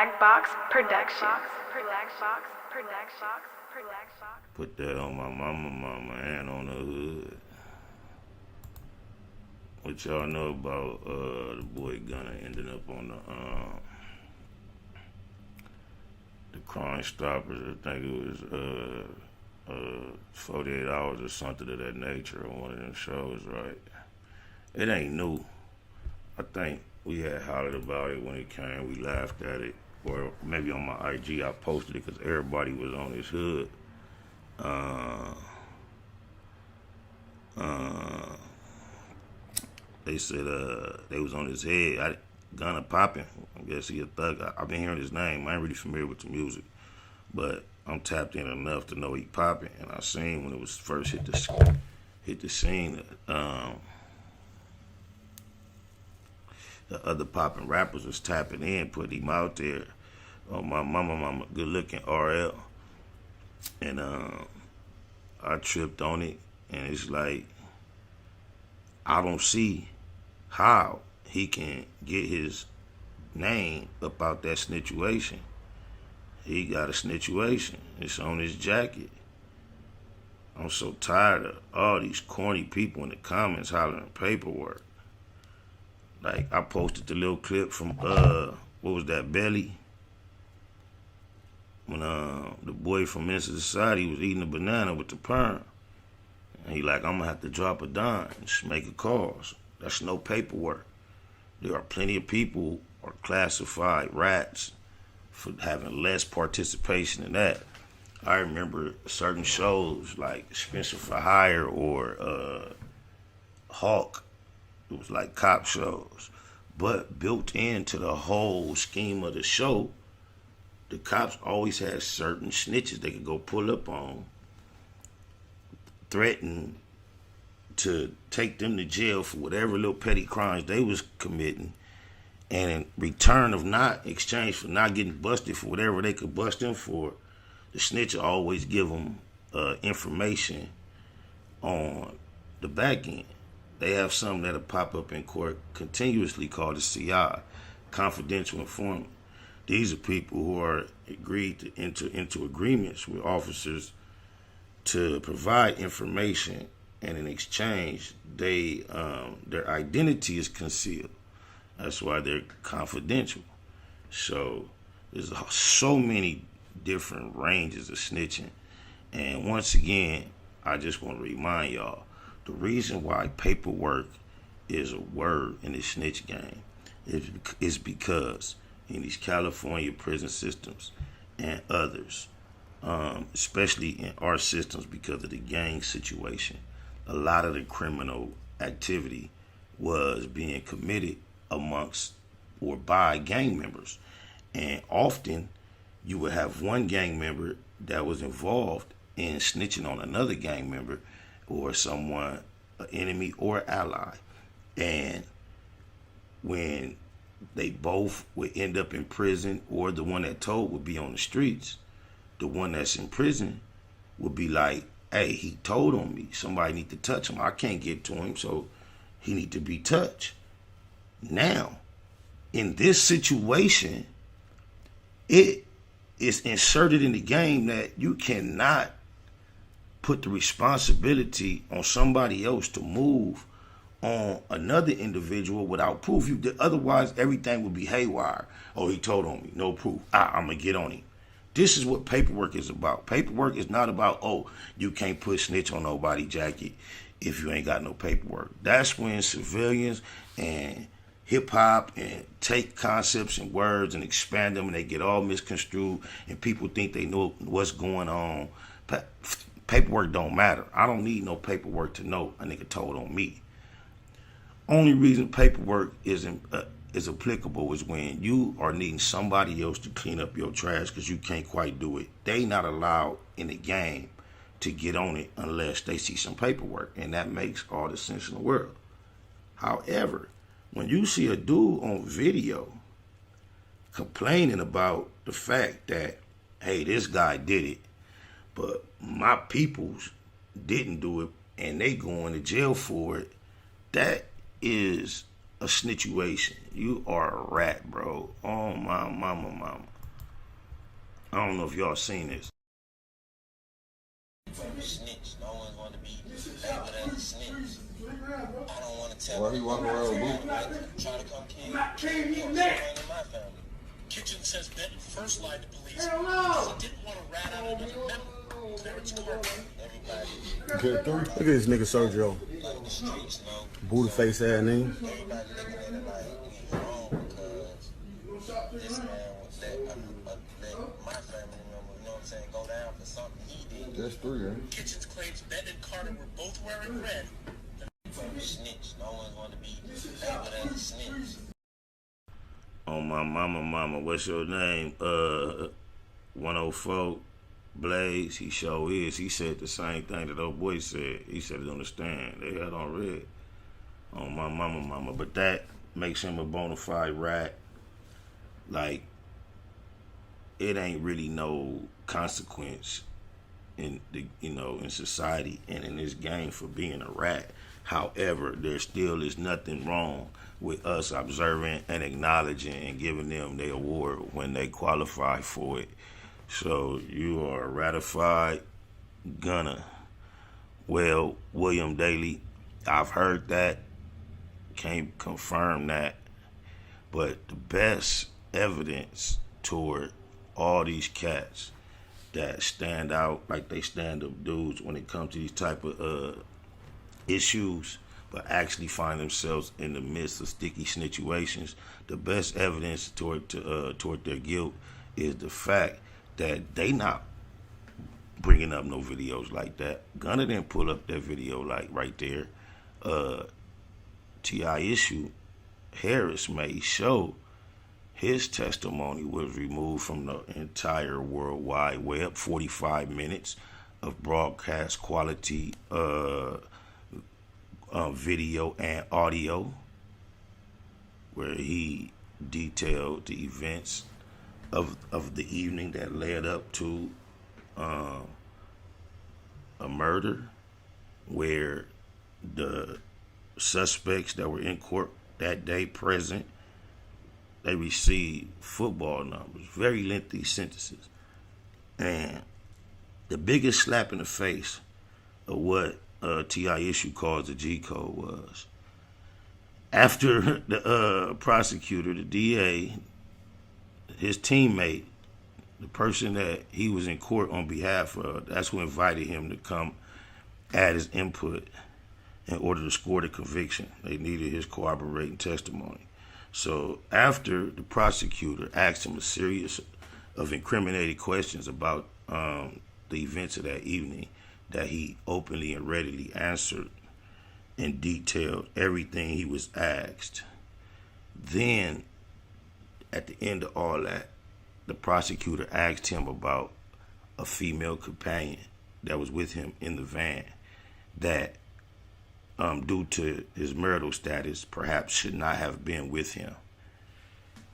Black Box Production. Put that on my mama, and on the hood. What y'all know about the boy Gunna ending up on the Crime Stoppers? I think it was 48 Hours or something of that nature on one of them shows, right? It ain't new. I think we had hollered about it when it came. We laughed at it. Or maybe on my IG I posted it because everybody was on his hood. They said they was on his head. Gunna popping. I guess he a thug. I've been hearing his name. I ain't really familiar with the music, but I'm tapped in enough to know he popping. And I seen when it was first hit the scene. The other popping rappers was tapping in, putting him out there. Oh, my mama, good looking RL. And I tripped on it, and it's like, I don't see how he can get his name up out that snitchuation. He got a snitchuation. It's on his jacket. I'm so tired of all these corny people in the comments hollering paperwork. Like, I posted the little clip from, what was that, Belly? When the boy from Mensa Society was eating a banana with the perm. And he like, I'm going to have to drop a dime and just make a call. That's no paperwork. There are plenty of people who are classified rats for having less participation in that. I remember certain shows like Spencer for Hire or Hawk. It was like cop shows. But built into the whole scheme of the show, the cops always had certain snitches they could go pull up on, threaten to take them to jail for whatever little petty crimes they was committing, and in return of not exchange for not getting busted for whatever they could bust them for, the snitch will always give them information on the back end. They have something that'll pop up in court continuously called a CI, confidential informant. These are people who are agreed to enter into agreements with officers to provide information, and in exchange, their identity is concealed. That's why they're confidential. So there's so many different ranges of snitching. And once again, I just want to remind y'all, the reason why paperwork is a word in the snitch game is because in these California prison systems and others, especially in our systems because of the gang situation, a lot of the criminal activity was being committed amongst or by gang members. And often you would have one gang member that was involved in snitching on another gang member or someone, an enemy or ally. And when they both would end up in prison, or the one that told would be on the streets, the one that's in prison would be like, hey, he told on me. Somebody need to touch him. I can't get to him, so he need to be touched. Now, in this situation, it is inserted in the game that you cannot put the responsibility on somebody else to move on another individual without proof. Otherwise, everything would be haywire. Oh, he told on me. No proof. I'm going to get on him. This is what paperwork is about. Paperwork is not about, oh, you can't put snitch on nobody jacket if you ain't got no paperwork. That's when civilians and hip-hop and take concepts and words and expand them, and they get all misconstrued, and people think they know what's going on. Paperwork don't matter. I don't need no paperwork to know a nigga told on me. Only reason paperwork is applicable is when you are needing somebody else to clean up your trash because you can't quite do it. They not allowed in the game to get on it unless they see some paperwork, and that makes all the sense in the world. However, when you see a dude on video complaining about the fact that, hey, this guy did it, but my peoples didn't do it and they going to jail for it, that is a snitchuation. You are a rat, bro. Oh my mama. I don't know if y'all seen this. Snitch. No one's going to be labeled as a snitch. I don't want to tell. Why he walking around with boots? Try to come kill me. In my family. Kitchen says Benton first lied to police because he didn't want to rat out another member. Clarence Carter. Everybody. Look at this nigga Sergio. Like the streets, no. Booty face ass nigga. Everybody looking at it like we wrong because this man was let my family member, you know what I'm saying, go down for something he did. That's 3, right? Kitchens claims Benton and Carter were both wearing red. Snitch. No one's going to be labeled as a snitch. Oh my mama, what's your name? 104 Blaze. He sure is. He said the same thing that old boy said. He said it on the stand. They had on red. Oh my mama, but that makes him a bona fide rat. Like, it ain't really no consequence in the, in society and in this game for being a rat. However, there still is nothing wrong with us observing and acknowledging and giving them their award when they qualify for it. So you are a ratified gunner. Well, William Daly, I've heard that, can't confirm that, but the best evidence toward all these cats that stand out like they stand-up dudes when it comes to these type of issues, but actually find themselves in the midst of sticky situations, the best evidence toward their guilt is the fact that they not bringing up no videos like that. Gunna didn't pull up that video like right there. T.I. issue Harris made show his testimony was removed from the entire World Wide Web. 45 minutes of broadcast quality video and audio where he detailed the events of the evening that led up to a murder, where the suspects that were in court that day present, they received football numbers, very lengthy sentences. And the biggest slap in the face of what T.I. issue calls the G code was, after the prosecutor, the DA, his teammate, the person that he was in court on behalf of, that's who invited him to come add his input in order to score the conviction. They needed his corroborating testimony. So after the prosecutor asked him a series of incriminating questions about the events of that evening, that he openly and readily answered and detailed everything he was asked. Then, at the end of all that, the prosecutor asked him about a female companion that was with him in the van that, due to his marital status, perhaps should not have been with him.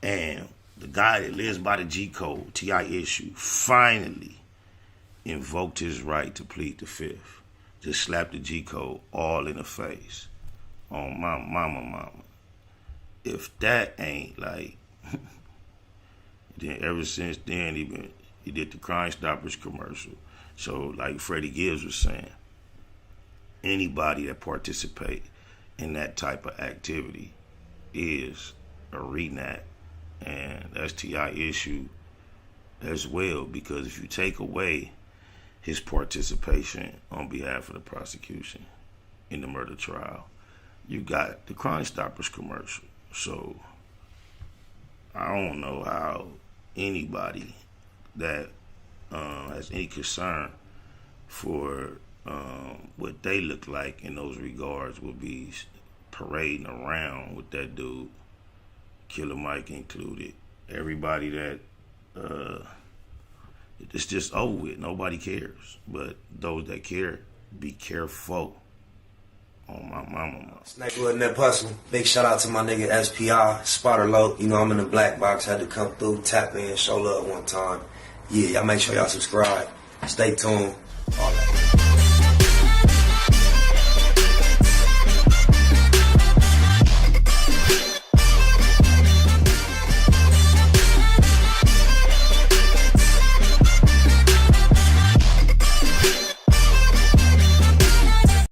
And the guy that lives by the G code, T.I. issue, finally invoked his right to plead the fifth. Just slapped the G code all in the face. Oh my mama. If that ain't like, then ever since then he did the Crime Stoppers commercial. So like Freddie GIBBS was saying, anybody that participate in that type of activity is a renat, and that's T.I. issue as well, because if you take away his participation on behalf of the prosecution in the murder trial, you got the Crime Stoppers commercial. So I don't know how anybody that has any concern for what they look like in those regards will be parading around with that dude, Killer Mike included. Everybody that it's just over with. Nobody cares. But those that care, be careful. On my mama. Snakewood Net Hustle. Big shout out to my nigga SPI, Spotter Low. You know I'm in the black box. Had to come through, tap in, show love one time. Yeah, y'all make sure y'all subscribe. Stay tuned. All that.